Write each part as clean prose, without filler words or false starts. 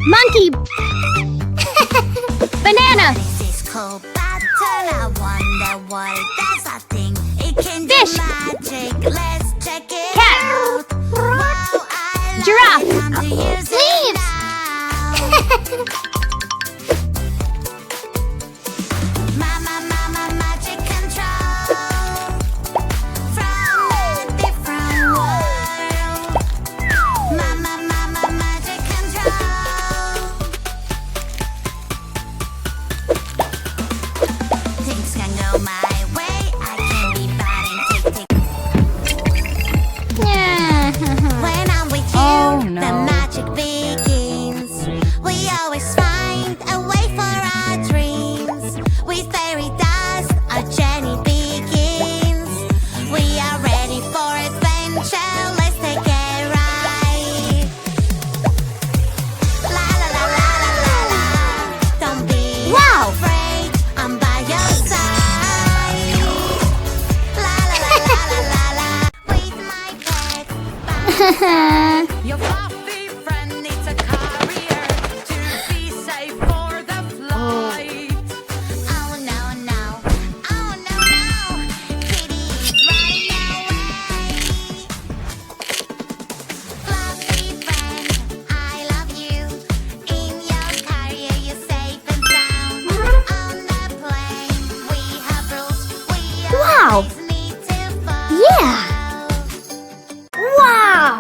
Monkey. Banana. Fish. Cat. Giraffe. Leaves. Your fluffy friend needs a carrier to be safe for the flight. Oh no, no. Oh no, no. Kitty's running away. Fluffy friend, I love you. In your carrier, you're safe and sound. On the plane, we have rules. We always need to follow. Yeah. Wow.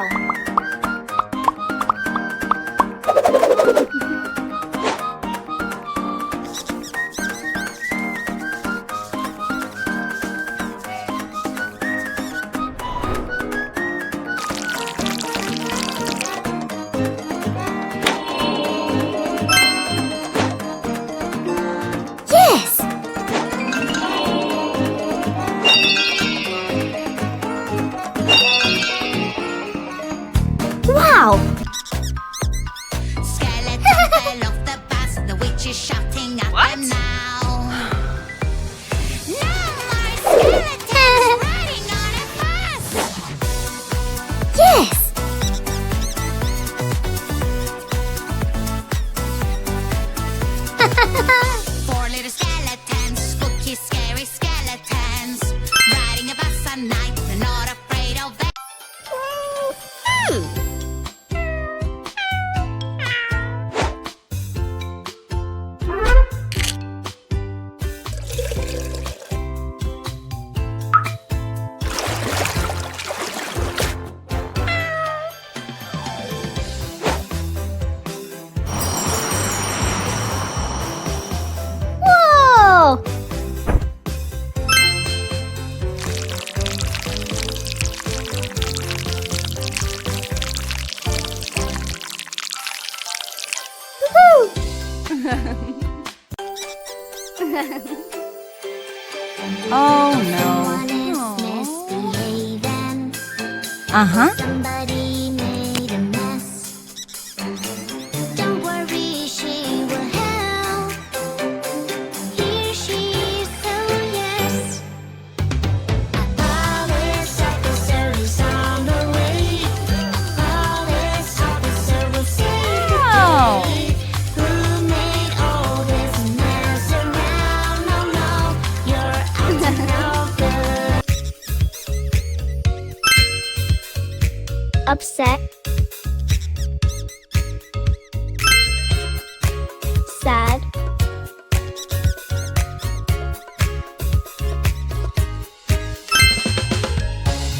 Yes. Wow. Skeleton fell off the bus. The witch is shouting at them now. No more skeletons riding on a bus. Yes. Four little skeletons, spooky, scary skeletons, riding a bus at night. They're not afraid of it. Whoa. Oh no. Uh-huh. Somebody made a mess. Don't worry, she will help. Here she is, oh yes. Police officer is on the way. Police officer will save the Oh. day. Who made all this mess around? No, no, you're up to no good. Upset. Sad.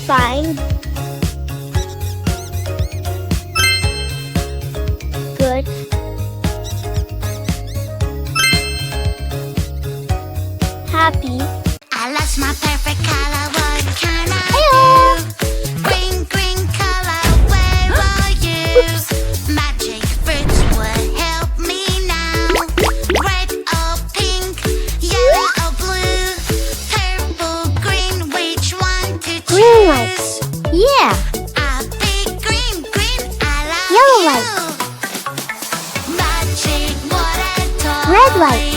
Fine. Good. Happy. I lost my perfect color. What can I Hey-oh. do? Green, green color. Where are you? Magic fruits would help me now. Red or pink, yellow or blue, purple, green. Which one to choose? Green light. Yeah. A big green, green. I love Yellow you. light. Magic water toy. Red light.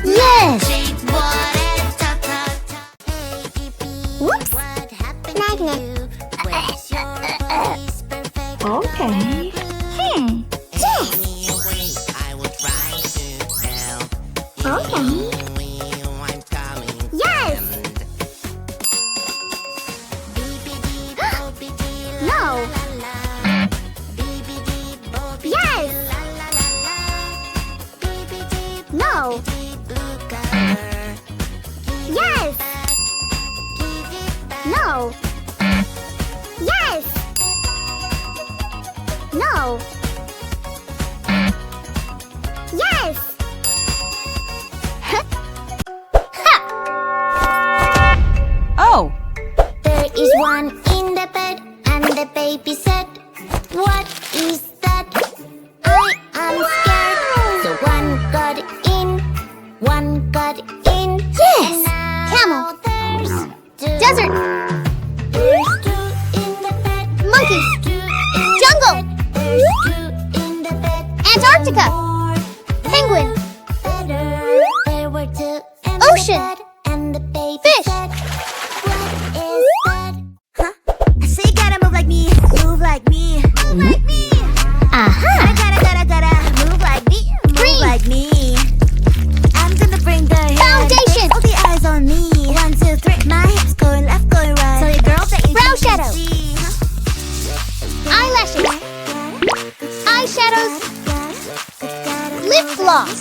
Yes. Magic water toy. Hey, Pippi, Whoops. what happened Magnet. to you? Where's your voice? Perfect Okay. color blue. Yes. Wow! Yes! Oh, There is one in the bed, and the baby said, "What is that? I am scared." So one got in, one got in. Yes! And now Camel. there's two. Desert! There's two in the bed. Monkey! Two in Jungle! the bed. There's two in the bed. Antarctica! More Penguin! better. There were two in Ocean. the bed, and the baby Fish. said, "What is that?" I say you gotta move like me, move like me, move like me. Aha! Gotta move like me, move Green. like me. I'm gonna bring the head, Foundation. all the eyes on me. 1, 2, 3, my hips going left, going right. So your girls that you Brow can shadow. see. Eyelashes! Eyeshadows! Lip gloss!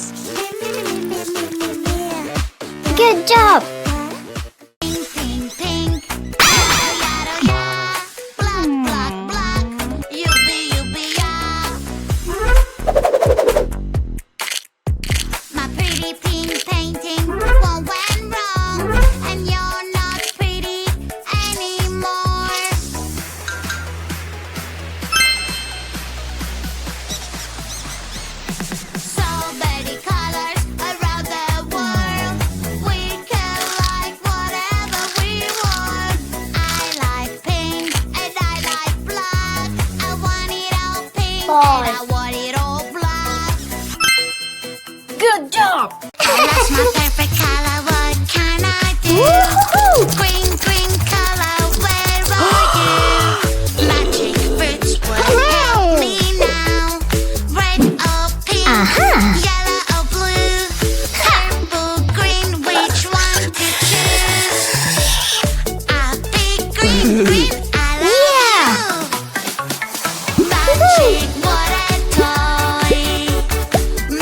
Good job! Pink, pink, pink. Yada, yada. Block, block, block. Yuppie, yeah. My pretty pink painting won't went wrong, and you're not pretty anymore. So many colors around the world. We can like whatever we want. I like pink and I like black. I want it all pink and I want it all black. good job. That's my favorite color. What can I do? Green, green color. Where are you? Magic fruits will help me now. Red or pink, yellow or blue, purple, green. Which one to choose? I'll pick green, green. I love you. Magic water toy.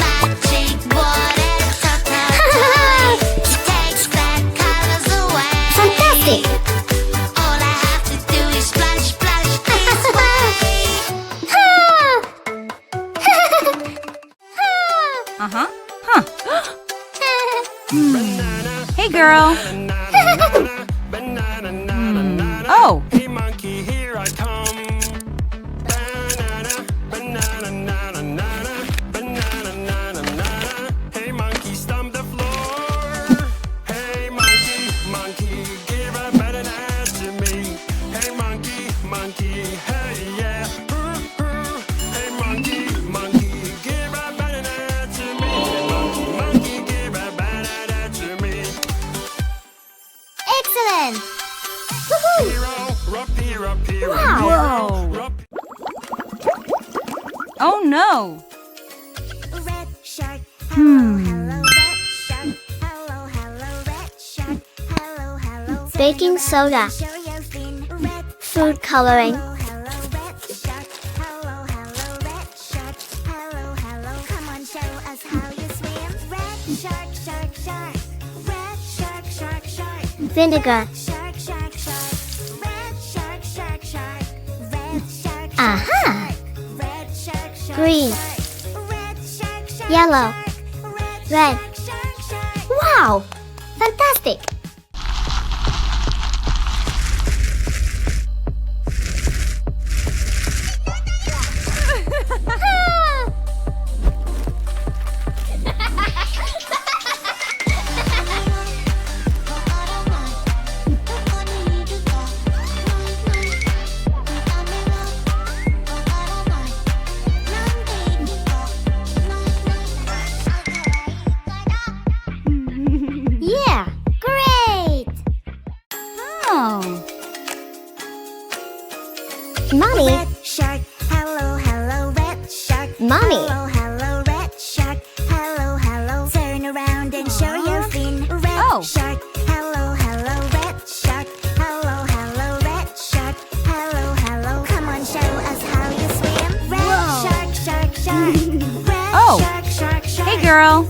Magic water toy. Takes bad colors away. Fantastic! All I have to do is splash, splash this way. Uh-huh. Huh. Hey, girl. Oh, Hey monkey, here I come. Banana, banana, nana, nana, banana, nana, nana. Hey monkey, stomp the floor. Hey monkey, monkey, give a banana to me. Hey monkey, monkey, hey yeah. Hey monkey, monkey, give a banana to me. Hey monkey, monkey, give a banana to me. Excellent! Hero, rup, hero, hero, whoa. rup. Oh no. Red shark, hello, hello, red shark, hello, hello, red shark, hello, hello. Baking soda. Show your fin, red Food coloring. hello, red shark, hello, hello, red shark, hello, hello. Come on, show us how you swim. Red shark, shark, shark, red shark, shark, shark. Vinegar. Shark, shark, shark, red shark, shark, shark, red shark, Aha! red shark, shark, Green. red shark, shark, Yellow. Red. shark, shark. Wow! Fantastic! Yeah! Great! Oh. Mommy! Red shark, hello, hello, red shark. Mommy. Hello, hello, red shark. Hello, hello. Turn around and show your fin. Red Oh. shark, hello, hello, red shark. Hello, hello, red shark. Hello, hello. Come on, show us how you swim. Red Whoa. shark, shark, shark. Red Oh. shark, shark, shark. Hey, girl.